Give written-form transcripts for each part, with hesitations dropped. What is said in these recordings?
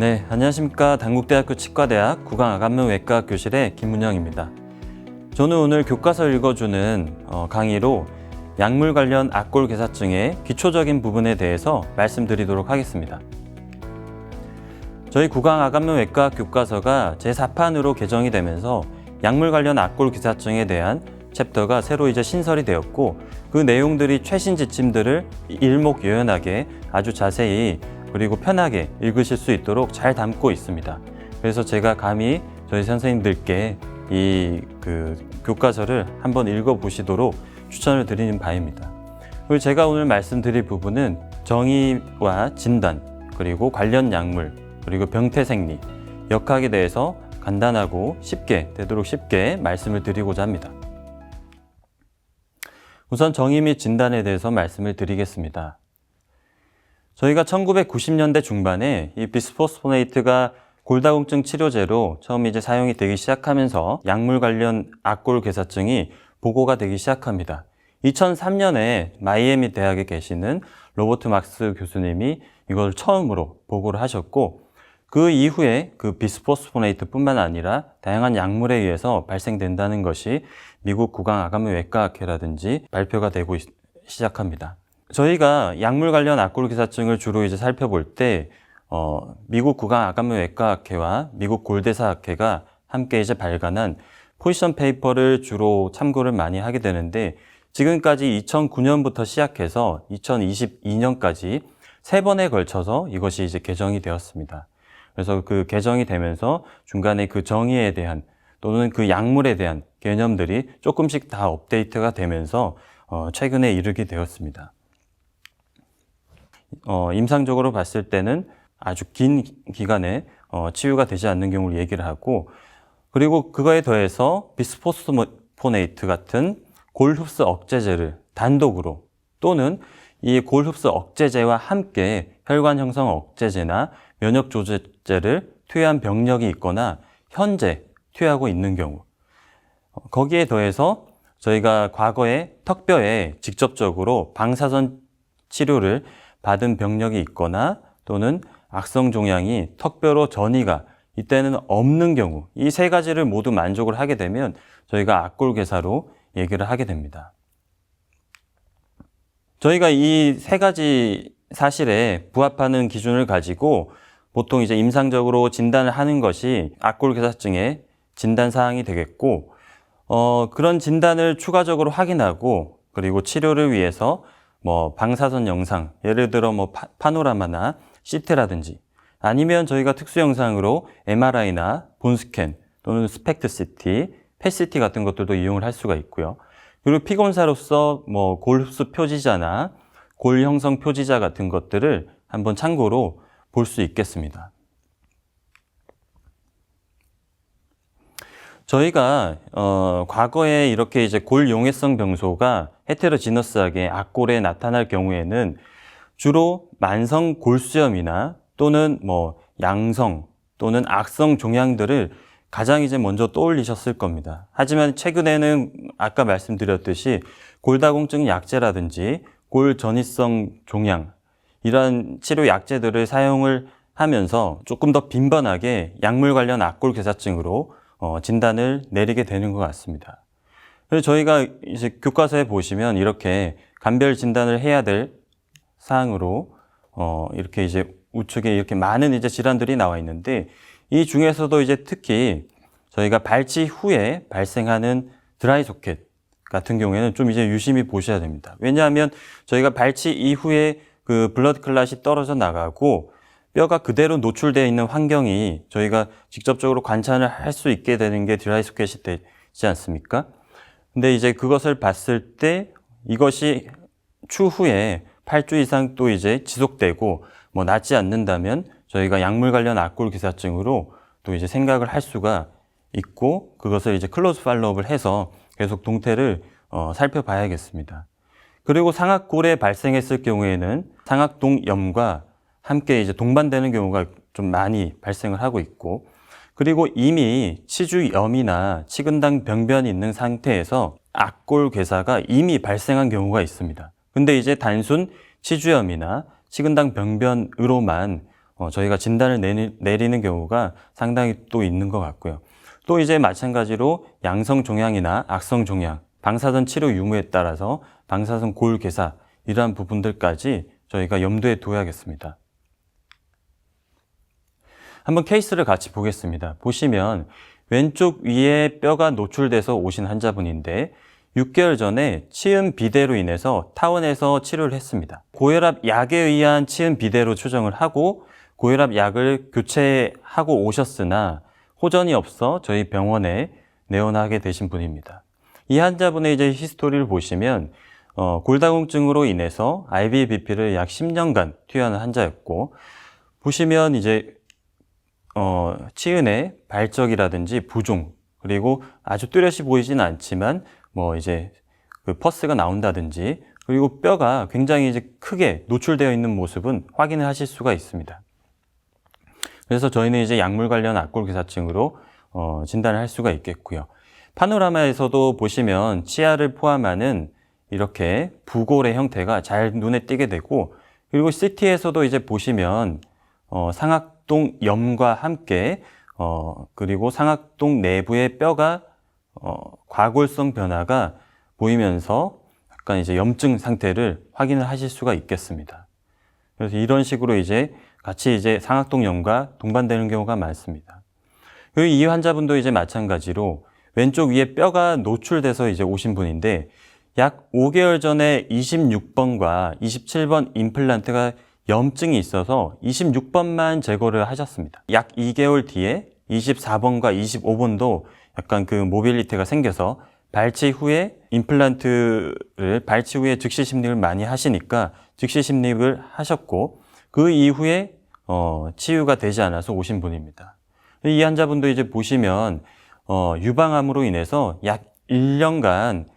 네, 안녕하십니까. 단국대학교 치과대학 구강암문외과 교실의 김문영입니다. 저는 오늘 교과서 읽어주는 강의로 약물 관련 악골괴사증의 기초적인 부분에 대해서 말씀드리도록 하겠습니다. 저희 구강암문외과 교과서가 제4판으로 개정이 되면서 약물 관련 악골괴사증에 대한 챕터가 새로 신설이 되었고, 그 내용들이 최신 지침들을 일목요연하게 아주 자세히 그리고 편하게 읽으실 수 있도록 잘 담고 있습니다. 그래서 제가 감히 저희 선생님들께 이 교과서를 한번 읽어보시도록 추천을 드리는 바입니다. 그리고 제가 오늘 말씀드릴 부분은 정의와 진단, 그리고 관련 약물, 그리고 병태생리, 역학에 대해서 간단하고 되도록 쉽게 말씀을 드리고자 합니다. 우선 정의 및 진단에 대해서 말씀을 드리겠습니다. 저희가 1990년대 중반에 이 비스포스포네이트가 골다공증 치료제로 처음 사용이 되기 시작하면서 약물 관련 악골괴사증이 보고가 되기 시작합니다. 2003년에 마이애미 대학에 계시는 로버트 막스 교수님이 이걸 처음으로 보고를 하셨고, 그 이후에 그 비스포스포네이트 뿐만 아니라 다양한 약물에 의해서 발생된다는 것이 미국 구강암문외과학회라든지 발표가 되고 시작합니다. 저희가 약물 관련 악골괴사증을 주로 살펴볼 때 미국 구강암문외과학회와 미국 골대사학회가 함께 발간한 포지션 페이퍼를 주로 참고를 많이 하게 되는데, 지금까지 2009년부터 시작해서 2022년까지 3번에 걸쳐서 이것이 개정이 되었습니다. 그래서 그 개정이 되면서 중간에 그 정의에 대한 또는 그 약물에 대한 개념들이 조금씩 다 업데이트가 되면서 최근에 이르게 되었습니다. 임상적으로 봤을 때는 아주 긴 기간에 치유가 되지 않는 경우를 얘기를 하고, 그리고 그거에 더해서 비스포스포네이트 같은 골 흡수 억제제를 단독으로 또는 이 골 흡수 억제제와 함께 혈관 형성 억제제나 면역 조절제를 투여한 병력이 있거나 현재 투여하고 있는 경우, 거기에 더해서 저희가 과거에 턱뼈에 직접적으로 방사선 치료를 받은 병력이 있거나 또는 악성 종양이 턱뼈로 전이가 이때는 없는 경우, 이 3가지를 모두 만족을 하게 되면 저희가 악골괴사로 얘기를 하게 됩니다. 저희가 이 3가지 사실에 부합하는 기준을 가지고 보통 임상적으로 진단을 하는 것이 악골괴사증의 진단사항이 되겠고, 그런 진단을 추가적으로 확인하고, 그리고 치료를 위해서 방사선 영상, 예를 들어 파노라마나 CT라든지, 아니면 저희가 특수 영상으로 MRI나 본스캔 또는 스펙트 CT, 펫CT 같은 것들도 이용을 할 수가 있고요. 그리고 피검사로서 골 흡수 표지자나 골 형성 표지자 같은 것들을 한번 참고로 볼 수 있겠습니다. 저희가 과거에 이렇게 골 용해성 병소가 헤테로지너스하게 악골에 나타날 경우에는 주로 만성 골수염이나 또는 양성 또는 악성 종양들을 가장 먼저 떠올리셨을 겁니다. 하지만 최근에는 아까 말씀드렸듯이 골다공증 약제라든지 골 전이성 종양, 이러한 치료 약제들을 사용을 하면서 조금 더 빈번하게 약물 관련 악골괴사증으로 진단을 내리게 되는 것 같습니다. 그래서 저희가 교과서에 보시면 이렇게 감별 진단을 해야 될 사항으로 이렇게 우측에 이렇게 많은 질환들이 나와 있는데, 이 중에서도 특히 저희가 발치 후에 발생하는 드라이 소켓 같은 경우에는 좀 유심히 보셔야 됩니다. 왜냐하면 저희가 발치 이후에 그 블러드 클럿이 떨어져 나가고 뼈가 그대로 노출되어 있는 환경이 저희가 직접적으로 관찰을 할 수 있게 되는 게 드라이 소켓이 되지 않습니까? 근데 그것을 봤을 때 이것이 추후에 8주 이상 또 지속되고 낫지 않는다면 저희가 약물 관련 악골괴사증으로 또 생각을 할 수가 있고, 그것을 클로즈 팔로우업을 해서 계속 동태를 살펴봐야겠습니다. 그리고 상악골에 발생했을 경우에는 상악동염과 함께 동반되는 경우가 좀 많이 발생을 하고 있고, 그리고 이미 치주염이나 치근당 병변이 있는 상태에서 악골괴사가 이미 발생한 경우가 있습니다. 근데 단순 치주염이나 치근당 병변으로만 저희가 진단을 내리는 경우가 상당히 또 있는 것 같고요. 또 이제 마찬가지로 양성 종양이나 악성 종양, 방사선 치료 유무에 따라서 방사선 골 괴사 이러한 부분들까지 저희가 염두에 둬야겠습니다. 한번 케이스를 같이 보겠습니다. 보시면 왼쪽 위에 뼈가 노출돼서 오신 환자분인데 6개월 전에 치은 비대로 인해서 타원에서 치료를 했습니다. 고혈압 약에 의한 치은 비대로 추정을 하고 고혈압 약을 교체하고 오셨으나 호전이 없어 저희 병원에 내원하게 되신 분입니다. 이 환자분의 이제 히스토리를 보시면 골다공증으로 인해서 IVBP를 약 10년간 투여하는 환자였고, 보시면 이제 치은의 발적이라든지 부종, 그리고 아주 뚜렷이 보이지는 않지만 이제 그 퍼스가 나온다든지, 그리고 뼈가 굉장히 이제 크게 노출되어 있는 모습은 확인을 하실 수가 있습니다. 그래서 저희는 이제 약물 관련 악골괴사증으로 진단을 할 수가 있겠고요. 파노라마에서도 보시면 치아를 포함하는 이렇게 부골의 형태가 잘 눈에 띄게 되고, 그리고 CT에서도 이제 보시면 상악동 염과 함께 그리고 상악동 내부의 뼈가 과골성 변화가 보이면서 약간 이제 염증 상태를 확인을 하실 수가 있겠습니다. 그래서 이런 식으로 이제 같이 이제 상악동염과 동반되는 경우가 많습니다. 그리고 이 환자분도 이제 마찬가지로 왼쪽 위에 뼈가 노출돼서 이제 오신 분인데 약 5개월 전에 26번과 27번 임플란트가 염증이 있어서 26번만 제거를 하셨습니다. 약 2개월 뒤에 24번과 25번도 약간 그 모빌리티가 생겨서 발치 후에 임플란트를 발치 후에 즉시 심립을 많이 하시니까 즉시 심립을 하셨고, 그 이후에 치유가 되지 않아서 오신 분입니다. 이 환자분도 이제 보시면 유방암으로 인해서 약 1년간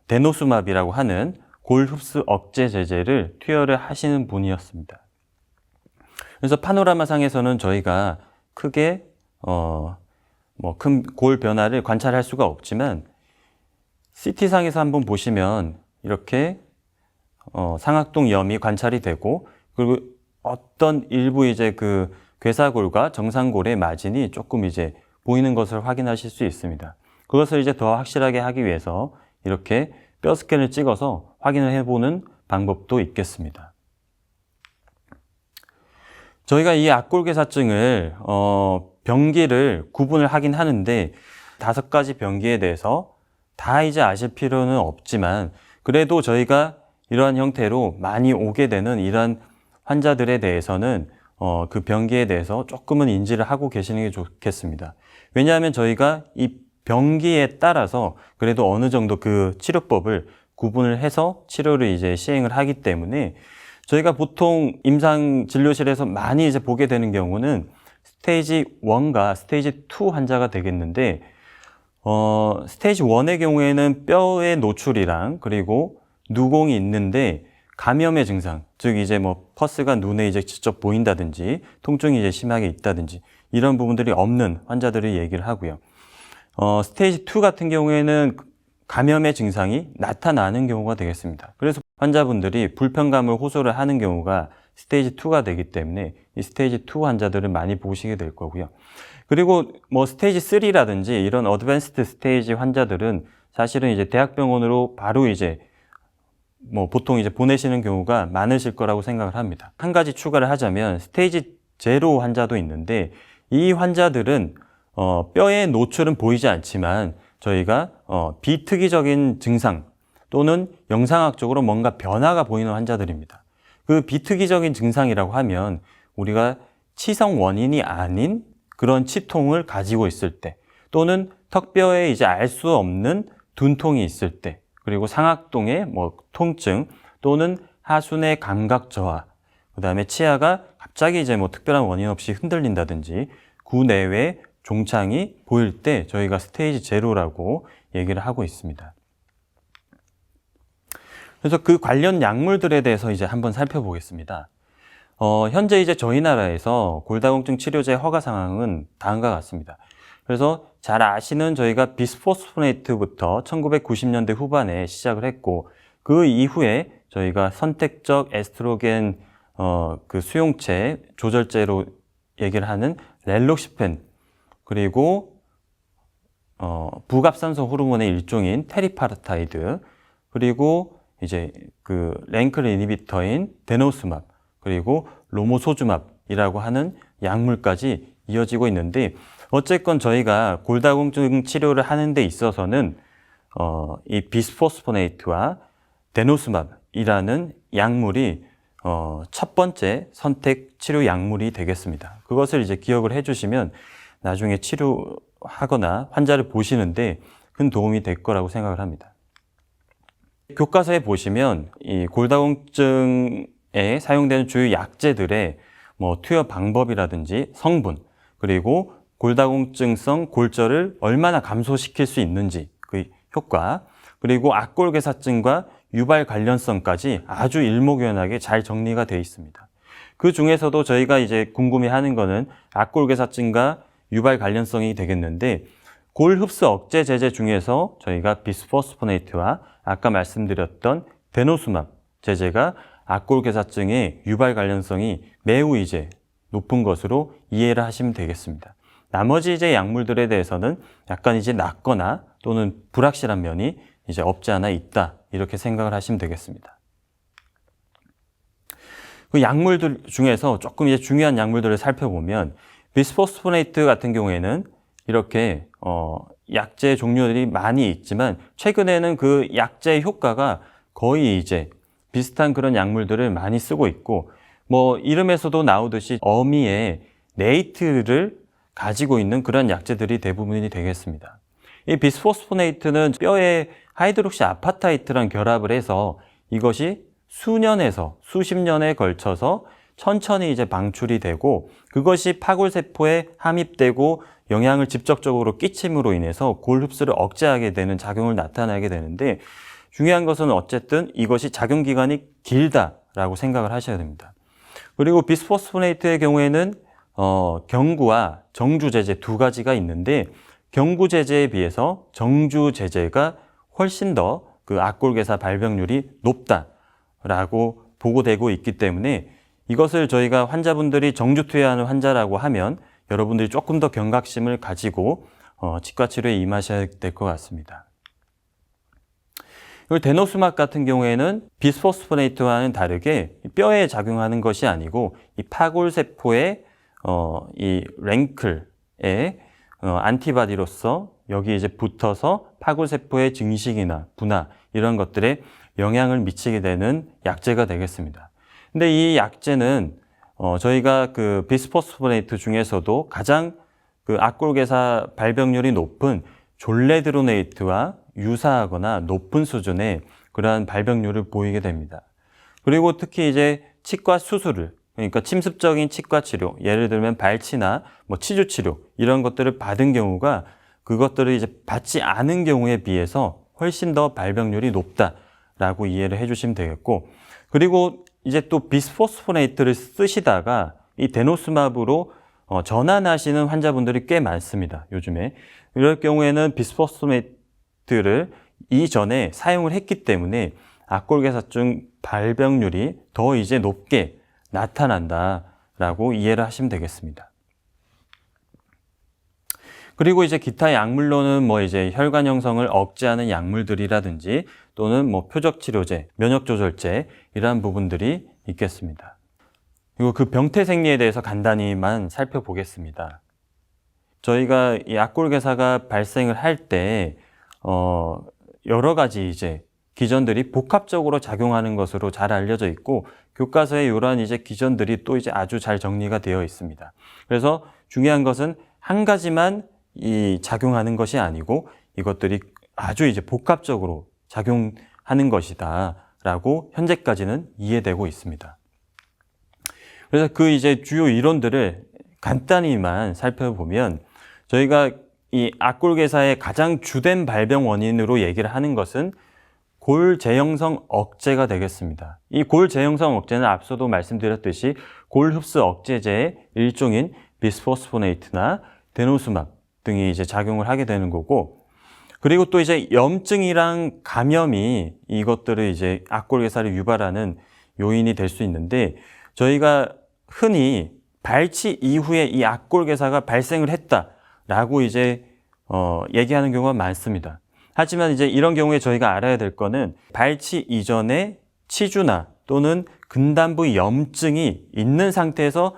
데노수맙이라고 하는 골 흡수 억제 제제를 투여를 하시는 분이었습니다. 그래서 파노라마 상에서는 저희가 크게 큰 골 변화를 관찰할 수가 없지만 CT 상에서 한번 보시면 이렇게 상악동 염이 관찰이 되고, 그리고 어떤 일부 이제 그 괴사골과 정상골의 마진이 조금 이제 보이는 것을 확인하실 수 있습니다. 그것을 이제 더 확실하게 하기 위해서 이렇게 뼈 스캔을 찍어서 확인을 해보는 방법도 있겠습니다. 저희가 이 악골괴사증을 병기를 구분을 하긴 하는데 5가지 병기에 대해서 다 이제 아실 필요는 없지만, 그래도 저희가 이러한 형태로 많이 오게 되는 이러한 환자들에 대해서는 그 병기에 대해서 조금은 인지를 하고 계시는 게 좋겠습니다. 왜냐하면 저희가 이 병기에 따라서 그래도 어느 정도 그 치료법을 구분을 해서 치료를 이제 시행을 하기 때문에, 저희가 보통 임상 진료실에서 많이 이제 보게 되는 경우는 스테이지 1과 스테이지 2 환자가 되겠는데, 스테이지 1의 경우에는 뼈의 노출이랑 그리고 누공이 있는데 감염의 증상, 즉 이제 퍼스가 눈에 이제 직접 보인다든지 통증이 이제 심하게 있다든지 이런 부분들이 없는 환자들을 얘기를 하고요. 스테이지 2 같은 경우에는 감염의 증상이 나타나는 경우가 되겠습니다. 그래서 환자분들이 불편감을 호소를 하는 경우가 스테이지 2가 되기 때문에 이 스테이지 2 환자들을 많이 보시게 될 거고요. 그리고 스테이지 3라든지 이런 어드밴스드 스테이지 환자들은 사실은 이제 대학병원으로 바로 이제 보통 이제 보내시는 경우가 많으실 거라고 생각을 합니다. 한 가지 추가를 하자면 스테이지 0 환자도 있는데, 이 환자들은 뼈의 노출은 보이지 않지만 저희가 비특이적인 증상 또는 영상학적으로 뭔가 변화가 보이는 환자들입니다. 그 비특이적인 증상이라고 하면 우리가 치성 원인이 아닌 그런 치통을 가지고 있을 때, 또는 턱뼈에 이제 알 수 없는 둔통이 있을 때, 그리고 상악동의 통증 또는 하순의 감각 저하, 그 다음에 치아가 갑자기 이제 특별한 원인 없이 흔들린다든지 구내외 종창이 보일 때 저희가 스테이지 0라고 얘기를 하고 있습니다. 그래서 그 관련 약물들에 대해서 이제 한번 살펴보겠습니다. 현재 이제 저희 나라에서 골다공증 치료제 허가 상황은 다음과 같습니다. 그래서 잘 아시는 저희가 비스포스포네이트부터 1990년대 후반에 시작을 했고, 그 이후에 저희가 선택적 에스트로겐 그 수용체 조절제로 얘기를 하는 렐록시펜, 그리고 부갑산소 호르몬의 일종인 테리파라타이드, 그리고 이제 그 랭클 이니비터인 데노스맙, 그리고 로모소주맙이라고 하는 약물까지 이어지고 있는데, 어쨌건 저희가 골다공증 치료를 하는 데 있어서는 이 비스포스포네이트와 데노스맙이라는 약물이 첫 번째 선택 치료 약물이 되겠습니다. 그것을 이제 기억을 해주시면 나중에 치료하거나 환자를 보시는데 큰 도움이 될 거라고 생각을 합니다. 교과서에 보시면 이 골다공증에 사용되는 주요 약제들의 뭐 투여 방법이라든지 성분, 그리고 골다공증성 골절을 얼마나 감소시킬 수 있는지 그 효과, 그리고 악골괴사증과 유발 관련성까지 아주 일목요연하게 잘 정리가 되어 있습니다. 그 중에서도 저희가 이제 궁금해하는 거는 악골괴사증과 유발 관련성이 되겠는데, 골 흡수 억제 제제 중에서 저희가 비스포스포네이트와 아까 말씀드렸던 데노스맙 제제가 악골괴사증의 유발 관련성이 매우 이제 높은 것으로 이해를 하시면 되겠습니다. 나머지 이제 약물들에 대해서는 약간 이제 낮거나 또는 불확실한 면이 이제 없지 않아 있다, 이렇게 생각을 하시면 되겠습니다. 그 약물들 중에서 조금 이제 중요한 약물들을 살펴보면, 비스포스포네이트 같은 경우에는 이렇게 약제 종류들이 많이 있지만 최근에는 그 약제의 효과가 거의 이제 비슷한 그런 약물들을 많이 쓰고 있고, 뭐 이름에서도 나오듯이 어미의 네이트를 가지고 있는 그런 약제들이 대부분이 되겠습니다. 이 비스포스포네이트는 뼈에 하이드록시 아파타이트랑 결합을 해서 이것이 수년에서 수십 년에 걸쳐서 천천히 이제 방출이 되고, 그것이 파골세포에 함입되고 영향을 직접적으로 끼침으로 인해서 골 흡수를 억제하게 되는 작용을 나타나게 되는데, 중요한 것은 어쨌든 이것이 작용 기간이 길다라고 생각을 하셔야 됩니다. 그리고 비스포스포네이트의 경우에는 경구와 정주제제 두 가지가 있는데, 경구제제에 비해서 정주제제가 훨씬 더 그 악골괴사 발병률이 높다라고 보고되고 있기 때문에, 이것을 저희가 환자분들이 정주투여하는 환자라고 하면 여러분들이 조금 더 경각심을 가지고 치과 치료에 임하셔야 될 것 같습니다. 그리고 데노스맙 같은 경우에는 비스포스포네이트와는 다르게 뼈에 작용하는 것이 아니고 이 파골세포의 이 랭클에 안티바디로서 여기 이제 붙어서 파골세포의 증식이나 분화 이런 것들에 영향을 미치게 되는 약제가 되겠습니다. 근데 이 약제는 저희가 그 비스포스포네이트 중에서도 가장 그 악골괴사 발병률이 높은 졸레드로네이트와 유사하거나 높은 수준의 그러한 발병률을 보이게 됩니다. 그리고 특히 이제 치과 수술을, 그러니까 침습적인 치과 치료, 예를 들면 발치나 뭐 치주 치료 이런 것들을 받은 경우가 그것들을 이제 받지 않은 경우에 비해서 훨씬 더 발병률이 높다라고 이해를 해주시면 되겠고, 그리고 이제 또 비스포스포네이트를 쓰시다가 이 데노스맙으로 전환하시는 환자분들이 꽤 많습니다, 요즘에. 이럴 경우에는 비스포스포네이트를 이전에 사용을 했기 때문에 악골괴사증 발병률이 더 이제 높게 나타난다라고 이해를 하시면 되겠습니다. 그리고 이제 기타 약물로는 뭐 이제 혈관 형성을 억제하는 약물들이라든지 또는 뭐 표적치료제, 면역조절제 이러한 부분들이 있겠습니다. 그리고 그 병태생리에 대해서 간단히만 살펴보겠습니다. 저희가 이 악골괴사가 발생을 할 때 여러 가지 이제 기전들이 복합적으로 작용하는 것으로 잘 알려져 있고, 교과서에 이러한 이제 기전들이 또 이제 아주 잘 정리가 되어 있습니다. 그래서 중요한 것은 한 가지만 이 작용하는 것이 아니고 이것들이 아주 이제 복합적으로 작용하는 것이다라고 현재까지는 이해되고 있습니다. 그래서 그 이제 주요 이론들을 간단히만 살펴보면, 저희가 이 악골괴사의 가장 주된 발병 원인으로 얘기를 하는 것은 골 재형성 억제가 되겠습니다. 이 골 재형성 억제는 앞서도 말씀드렸듯이 골 흡수 억제제의 일종인 비스포스포네이트나 데노스맙 등이 이제 작용을 하게 되는 거고, 그리고 또 이제 염증이랑 감염이 이것들을 이제 악골괴사를 유발하는 요인이 될 수 있는데, 저희가 흔히 발치 이후에 이 악골괴사가 발생을 했다라고 이제 얘기하는 경우가 많습니다. 하지만 이제 이런 경우에 저희가 알아야 될 거는 발치 이전에 치주나 또는 근단부 염증이 있는 상태에서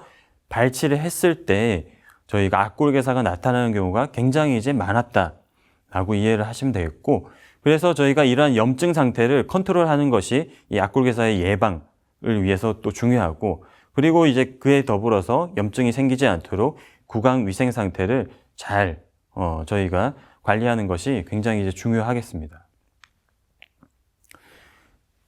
발치를 했을 때 저희가 악골괴사가 나타나는 경우가 굉장히 이제 많았다라고 이해를 하시면 되겠고, 그래서 저희가 이러한 염증 상태를 컨트롤하는 것이 이 악골괴사의 예방을 위해서 또 중요하고, 그리고 이제 그에 더불어서 염증이 생기지 않도록 구강 위생 상태를 잘 저희가 관리하는 것이 굉장히 이제 중요하겠습니다.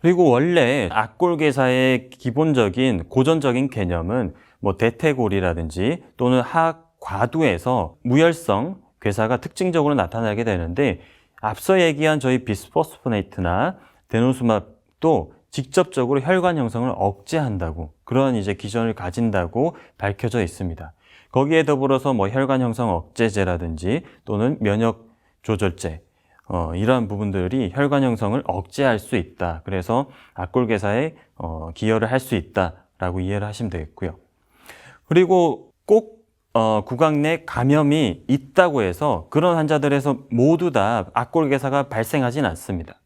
그리고 원래 악골괴사의 기본적인 고전적인 개념은 뭐 대퇴골이라든지 또는 하악과두에서 무혈성 괴사가 특징적으로 나타나게 되는데, 앞서 얘기한 저희 비스포스포네이트나 데노스맙도 직접적으로 혈관 형성을 억제한다고, 그런 이제 기전을 가진다고 밝혀져 있습니다. 거기에 더불어서 뭐 혈관 형성 억제제라든지 또는 면역 조절제, 이러한 부분들이 혈관 형성을 억제할 수 있다. 그래서 악골괴사에 기여를 할 수 있다라고 이해를 하시면 되겠고요. 그리고 꼭 구강 내 감염이 있다고 해서 그런 환자들에서 모두 다 악골괴사가 발생하진 않습니다.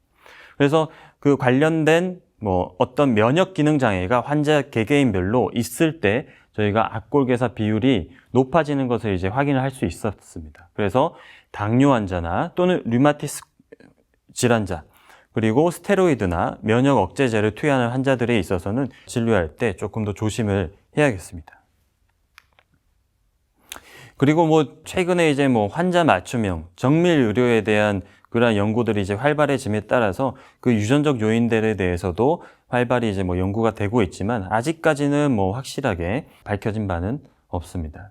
그래서 그 관련된 뭐 어떤 면역 기능 장애가 환자 개개인별로 있을 때 저희가 악골괴사 비율이 높아지는 것을 이제 확인을 할 수 있었습니다. 그래서 당뇨 환자나 또는 류마티스 질환자, 그리고 스테로이드나 면역 억제제를 투여하는 환자들에 있어서는 진료할 때 조금 더 조심을 해야겠습니다. 그리고 뭐 최근에 이제 뭐 환자 맞춤형 정밀 의료에 대한 그러한 연구들이 이제 활발해짐에 따라서 그 유전적 요인들에 대해서도 활발히 이제 뭐 연구가 되고 있지만 아직까지는 뭐 확실하게 밝혀진 바는 없습니다.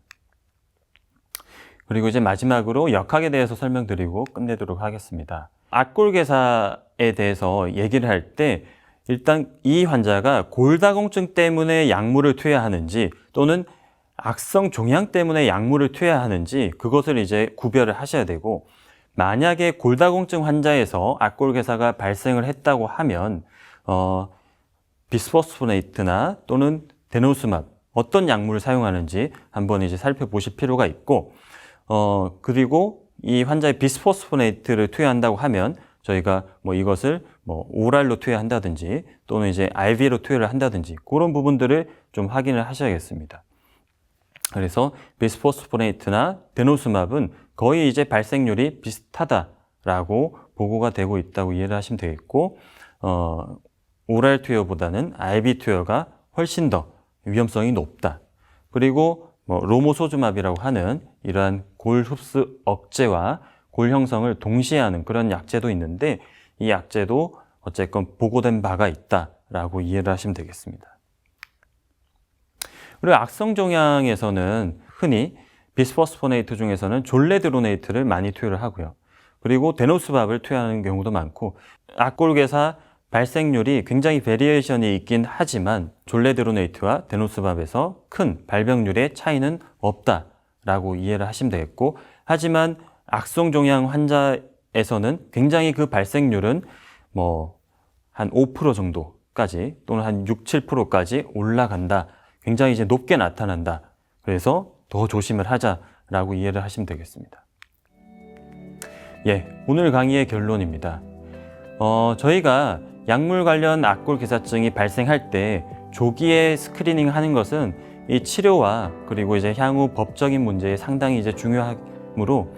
그리고 이제 마지막으로 역학에 대해서 설명드리고 끝내도록 하겠습니다. 악골괴사에 대해서 얘기를 할 때 일단 이 환자가 골다공증 때문에 약물을 투여하는지 또는 악성 종양 때문에 약물을 투여해야 하는지 그것을 이제 구별을 하셔야 되고, 만약에 골다공증 환자에서 악골괴사가 발생을 했다고 하면 비스포스포네이트나 또는 데노스맙 어떤 약물을 사용하는지 한번 이제 살펴보실 필요가 있고, 그리고 이 환자의 비스포스포네이트를 투여한다고 하면 저희가 뭐 이것을 뭐 오랄로 투여한다든지 또는 이제 IV로 투여를 한다든지 그런 부분들을 좀 확인을 하셔야겠습니다. 그래서 비스포스포네이트나 데노스맙은 거의 이제 발생률이 비슷하다라고 보고가 되고 있다고 이해를 하시면 되겠고, 오랄 투여보다는 IV 투여가 훨씬 더 위험성이 높다. 그리고 뭐 로모소주맙이라고 하는 이러한 골 흡수 억제와 골 형성을 동시에 하는 그런 약제도 있는데, 이 약제도 어쨌건 보고된 바가 있다라고 이해를 하시면 되겠습니다. 그리고 악성 종양에서는 흔히 비스포스포네이트 중에서는 졸레드로네이트를 많이 투여를 하고요. 그리고 데노스밥을 투여하는 경우도 많고, 악골괴사 발생률이 굉장히 베리에이션이 있긴 하지만 졸레드로네이트와 데노스밥에서 큰 발병률의 차이는 없다라고 이해를 하시면 되겠고, 하지만 악성 종양 환자에서는 굉장히 그 발생률은 뭐 한 5% 정도까지 또는 한 6, 7%까지 올라간다. 굉장히 이제 높게 나타난다. 그래서 더 조심을 하자라고 이해를 하시면 되겠습니다. 예, 오늘 강의의 결론입니다. 저희가 약물 관련 악골괴사증이 발생할 때 조기에 스크리닝 하는 것은 이 치료와 그리고 이제 향후 법적인 문제에 상당히 이제 중요하므로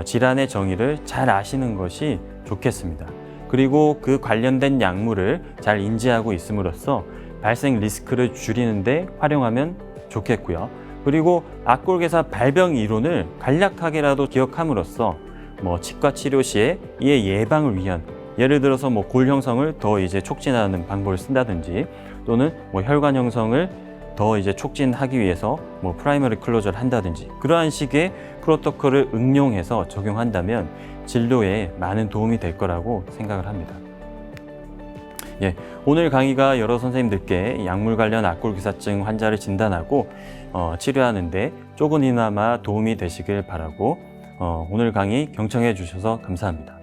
질환의 정의를 잘 아시는 것이 좋겠습니다. 그리고 그 관련된 약물을 잘 인지하고 있음으로써 발생 리스크를 줄이는 데 활용하면 좋겠고요. 그리고 악골괴사 발병 이론을 간략하게라도 기억함으로써 뭐 치과 치료 시에 이의 예방을 위한, 예를 들어서 뭐 골 형성을 더 이제 촉진하는 방법을 쓴다든지 또는 뭐 혈관 형성을 더 이제 촉진하기 위해서 뭐 프라이머리 클로저를 한다든지 그러한 식의 프로토콜을 응용해서 적용한다면 진료에 많은 도움이 될 거라고 생각을 합니다. 예, 오늘 강의가 여러 선생님들께 약물 관련 악골괴사증 환자를 진단하고 치료하는데 조금이나마 도움이 되시길 바라고 오늘 강의 경청해 주셔서 감사합니다.